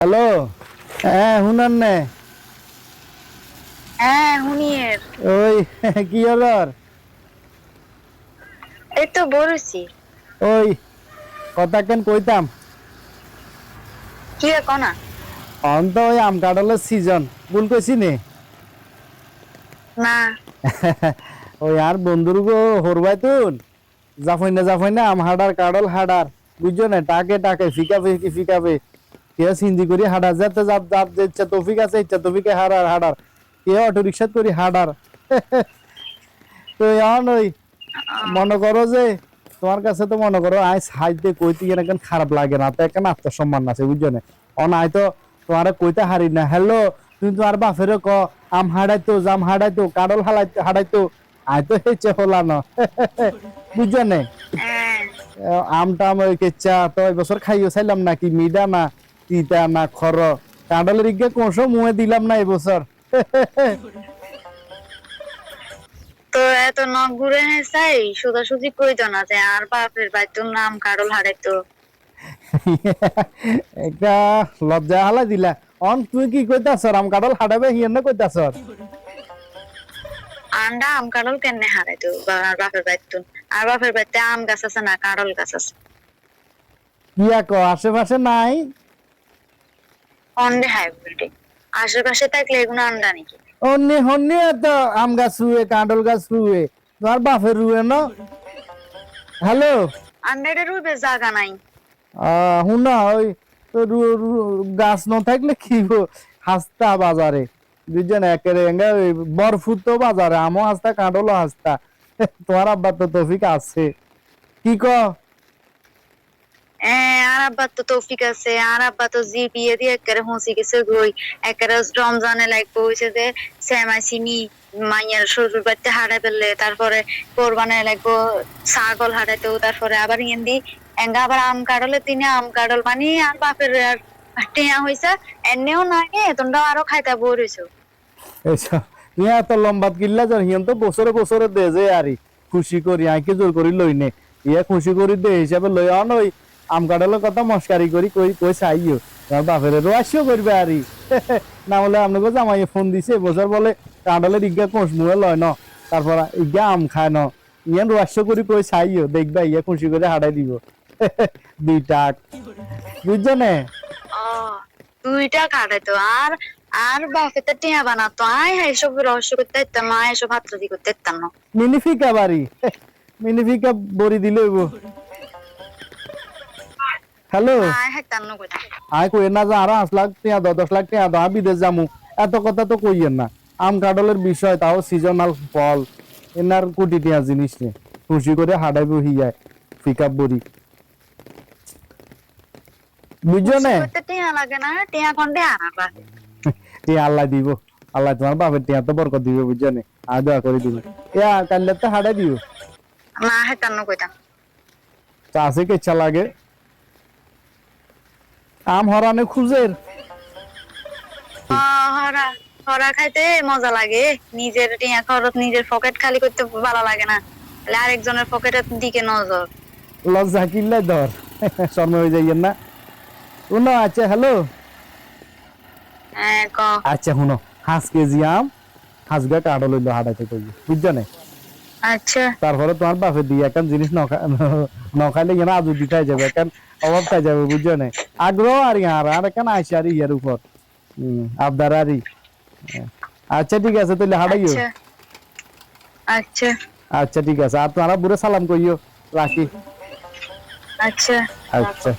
Hello. হ্যাঁ Hunan নে। হ্যাঁ হুনিয়ের। ওই কি হলো? এই তো বলেছি। ওই কথা কেন কইতাম কি কনা? অন্ত ওই আম কাঁঠালের সিজন ভুল কইছি নে। না। ওই আর বন্ধুর গো হরবাই তুন জাফাই না আম হাডার কাঁঠাল হাডার বুঝছো না টাকে টাকে ফিকাবে কে সিন্দি করি হাডার যেতে যাপ যাপ যে ইচ্ছা তৌফিক আছে ইচ্ছা তৌফিকে হাডার হাডার কে অটো রিক্সা করি হাডার। তো এখন ওই মনে করো যে তোমার কাছে তো মনে করো আই সাইডে কইতে গেলে কেন খারাপ লাগে না তো কেন আত্মসম্মান আছে বুঝছো না অন আই তো তোমার কইতে হারি না হ্যালো তুমি তোমার বাপের ক আম হাড়াইতো জাম হাড়াইতো কাডল হাড়াইতো আই তো হেচে হলা না। বুঝছো না হ্যাঁ। আমটা ওই কেচ্চা তো এই বছর খাইও চাইলাম না কি মিডা না তিতা না খর কাডলের ইগে কোনসো মুয়ে দিলাম না এবছর। তো এত নখ ঘুরে চাই সোজাসুজি কইতো না যে আর বাপের বাইতুর নাম কারল হারাইতো। একটা লজ্জা হালা দিলা অন তুই কি কইতাছ আম কাডল হাডাবে হিয়ান না কইতাছ আন্ডা আম কারল কেমনে হারাইতো আর বাপের বাইতুন? আর বাপের বাইতে আম গাছ আছে না কারল গাছ আছে? কিয়া ক আশেপাশে নাই অন্ডে হাইব্রিড আশেপাশে থাকলে এগুলো আন্ডা নাকি? অন্যে হন্যে তো আম গাছ রুয়ে কাঁডল গাছ রুয়ে তোমার বাপের রুয়ে না। হ্যালো আন্ডারে রুবে জায়গা নাই। হুনা ওই তো গাছ ন থাকলে কি হাসতা বাজারে বুঝছেন একেবারে বরফুট তো বাজারে আমও হাসতা কাঁডলও হাসতা। তোমার আব্বার তো তৌফিক আছে কি ক আর আব্বা তো তৌফিক আছে, আর আব্বা তো জি বিয়ে দিয়ে একেবারে হুঁসি গেছে গই। একেবারে রমজানে লাগবে হয়েছে যে শ্যামাসিমি মাইয়ার শ্বশুর বাড়িতে হারাই ফেললে, তারপরে কোরবানে লাগবো ছাগল হারাইতো, তারপরে আবার ইন্দি এঙ্গা আবার আম কাটলে তিনি আম কাটল মানে আর বাপের আর টেয়া হয়েছে এনেও নাগে তোমরা আরো খাইতে বই রয়েছো। ইয়া এত লম্বা কিল্লা জন হিয়ন তো বছরে বছরে দে যে আরি খুশি করি আইকে জোর করি লই নে ইয়া খুশি করি দে হিসাবে লই অন ওই আম কাঁঠালের কথা মস্কারি করি কই কই চাইও তোমার বাপের রোয়াশিও করবে আরি। না হলে আপনাকে জামাইয়ে ফোন দিছে বছর বলে কাঁঠালের ইজ্ঞা কোষ মুয়ে লয় ন তারপর ইজ্ঞা আম খায় ন ইয়ান রোয়াশিও করি কই চাইও দেখবা ইয়া খুশি করে হাঁটাই দিব। দুইটা বুঝছো নে দুইটা কাটাইতো আর আর বাপেতে টিয়া বানাতো আয় হ্যাঁ এসব রহস্য করতে ইতাম না, এসব হাতরাদি করতে ইতাম না। মিনিফিকা বাড়ি মিনিফিকা বড়ি দিলে হ্যালো আয় হ্যাঁ তান্ন কইতা আয় কই না যে আরো 5 লাখ টিয়া 10 লাখ টিয়া দাও বিদেশ যামু এত কথা তো কইয়েন না আম কাঁঠালের বিষয় তাও সিজনাল ফল এনার কোটি টিয়া জিনিস নে খুশি করে হাডাইবো হিয়ায় পিকআপ বড়ি বুঝছো না টিয়া লাগে না, টিয়া কোনটা আনাবা? টিয়া আল্লাহ দিব আল্লাহ তোমার বাপের টিয়া তো বরকত দিবে বুঝছো না আর দোয়া করে দিব ইয়া কাল্লে তো হাডাই দিও না হ্যাঁ তান্ন কইতা চাষে কে ইচ্ছা লাগে আম হরানে খুঁজের হরা হরা খাইতে মজা লাগে, নিজের টিয়া খরচ নিজের পকেট খালি করতে ভালো লাগে না, তাহলে আরেকজনের পকেটের দিকে নজর। লজ্জা কিল্লে ধর শর্মা হয়ে যাইয়েন না শুনো আচ্ছা হ্যালো হ্যাঁ ক আচ্ছা শুনো 5 কেজি আম 5 গা কাঁঠাল হইলো হাঁটাইতে কই বুঝছো না আচ্ছা তারপরে তোমার বাপে দিয়ে একটা জিনিস নখাইলে যেন আজু দিতে যাবে এখন অভাব পাই যাবে বুঝছো না আগ্রহ আর ইয়ার আর এখন আইসি আর ইয়ার উপর আবদার আরই আচ্ছা ঠিক আছে তাহলে হাঁটাইও আচ্ছা আচ্ছা আচ্ছা ঠিক আছে আর তোমার বুড়ে সালাম কইও রাখি আচ্ছা আচ্ছা